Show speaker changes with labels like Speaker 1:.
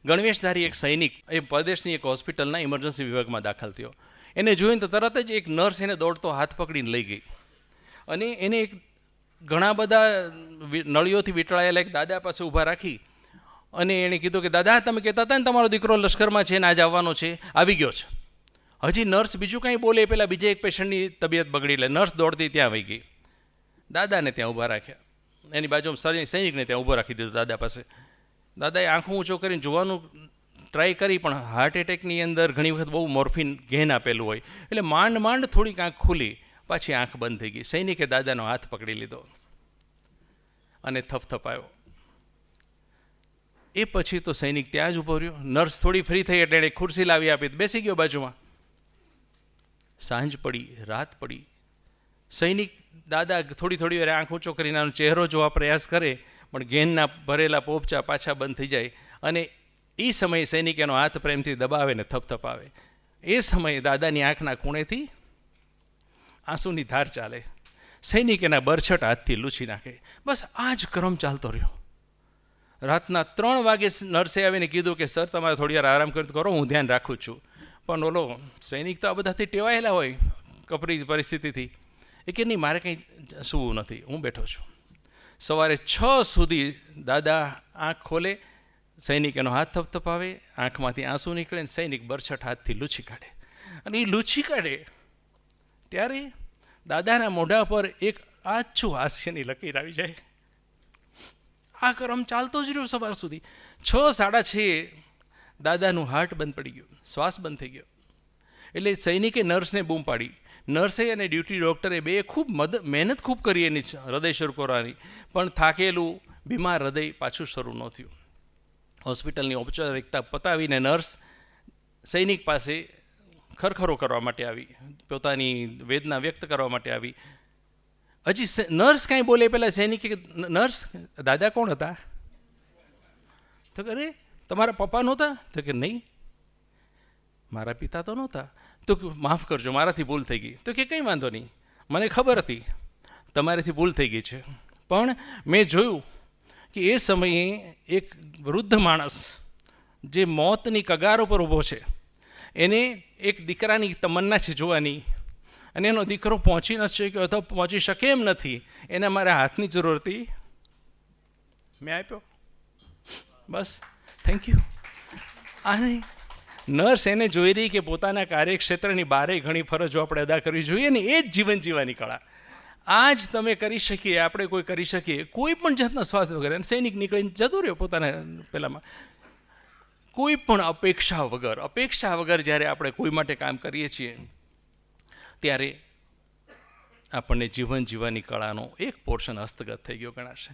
Speaker 1: ગણવેશધારી એક સૈનિક એ પ્રદેશની એક હોસ્પિટલના ઇમરજન્સી વિભાગમાં દાખલ થયો. એને જોઈને તો તરત જ એક નર્સ એને દોડતો હાથ પકડીને લઈ ગઈ અને એને એક ઘણા બધા નળીઓથી વીંટળાયેલા એક દાદા પાસે ઊભા રાખી અને એણે કીધું કે દાદા, તમે કહેતા હતા ને તમારો દીકરો લશ્કરમાં છે ને આજ આવવાનો છે, આવી ગયો છે. હજી નર્સ બીજું કાંઈ બોલે પહેલાં બીજા એક પેશન્ટની તબિયત બગડી, એટલે નર્સ દોડતી ત્યાં આવી ગઈ. દાદાને ત્યાં ઊભા રાખ્યા, એની બાજુમાં સૈનિકને ત્યાં ઊભો રાખી દીધો દાદા પાસે. દાદાએ આંખો ઊંચો કરીને જોવાનું ટ્રાય કરી, પણ હાર્ટ એટેકની અંદર ઘણી વખત બહુ મોર્ફિન ઘેન આપેલું હોય એટલે માંડ માંડ થોડીક આંખ ખુલી, પાછી આંખ બંધ થઈ ગઈ. સૈનિકે દાદાનો હાથ પકડી લીધો અને થપથપાયો. એ પછી તો સૈનિક ત્યાં જ ઊભો રહ્યો. નર્સ થોડી ફ્રી થઈ એટલે એણે ખુરશી લાવી આપી, બેસી ગયો બાજુમાં. સાંજ પડી, રાત પડી. સૈનિક દાદા થોડી વાર આંખ ઊંચો કરીને આનો ચહેરો જોવા પ્રયાસ કરે, પણ ઘેનના ભરેલા પોપચા પાછા બંધ થઈ જાય અને એ સમયે સૈનિક એનો હાથ પ્રેમથી દબાવે ને થપથપાવે. એ સમયે દાદાની આંખના ખૂણેથી આંસુની ધાર ચાલે. સૈનિક એના બરછટ હાથથી લૂછી નાખે. બસ આ જ ક્રમ ચાલતો રહ્યો. રાતના 3 વાગે નર્સે આવીને કીધું કે સર, તમારે થોડી વાર આરામ કરો, હું ધ્યાન રાખું છું. પણ ઓલો સૈનિક તો આ બધાથી ટેવાયેલા હોય કપરી પરિસ્થિતિથી, એ કે નહીં, મારે કંઈ સૂવું નથી, હું બેઠો છું. સવારે 6 સુધી દાદા આંખ ખોલે, સૈનિક એનો હાથ થપથપાવે, આંખમાંથી આંસુ નીકળે ને સૈનિક બરછટ હાથથી લૂછી કાઢે. અને એ લૂછી કાઢે ત્યારે દાદાના મોઢા પર એક આછું હાસ્યની લકીર આવી જાય. આ ક્રમ ચાલતો જ રહ્યો સવાર સુધી. 6:30 દાદાનું હાર્ટ બંધ પડી ગયું, શ્વાસ બંધ થઈ ગયો. એટલે સૈનિકે નર્સને બૂમ પાડી. નર્સે અને ડ્યુટી ડૉક્ટરે બે ખૂબ મહેનત ખૂબ કરી એની હૃદય શરૂ કરવાની, પણ થાકેલું બીમાર હૃદય પાછું શરૂ ન થયું. હોસ્પિટલની ઔપચારિકતા પતાવીને નર્સ સૈનિક પાસે ખરખરો કરવા માટે આવી, પોતાની વેદના વ્યક્ત કરવા માટે આવી. હજી નર્સ કાંઈ બોલે પહેલાં સૈનિકે, નર્સ, દાદા કોણ હતા? તો કે અરે, તમારા પપ્પા નહોતા? તો કે નહીં, મારા પિતા તો નહોતા. તો માફ કરજો, મારાથી ભૂલ થઈ ગઈ. તો કે કંઈ વાંધો નહીં, મને ખબર હતી તમારાથી ભૂલ થઈ ગઈ છે, પણ મેં જોયું કે એ સમયે એક વૃદ્ધ માણસ જે મોતની કગાર ઉપર ઊભો છે, એને એક દીકરાની તમન્ના છે જોવાની, અને એનો દીકરો પહોંચી ન શક્યો અથવા પહોંચી શકે એમ નથી, એને મારા હાથની જરૂર હતી, મેં આપ્યો. બસ, થેન્ક યુ. આ નહીં, નર્સ એને જોઈ રહી કે પોતાના કાર્યક્ષેત્રની બારે ઘણી ફરજો આપણે અદા કરવી જોઈએ ને, એ જ જીવન જીવવાની કળા. આ જ તમે કરી શકીએ, આપણે કોઈ કરી શકીએ, કોઈ પણ જાતના સ્વાર્થ વગર. અને સૈનિક નીકળીને જતો રહ્યો પોતાના પહેલાંમાં, કોઈ પણ અપેક્ષા વગર જ્યારે આપણે કોઈ માટે કામ કરીએ છીએ ત્યારે આપણને જીવન જીવવાની કળાનો એક પોર્શન હસ્તગત થઈ ગયો ગણાશે.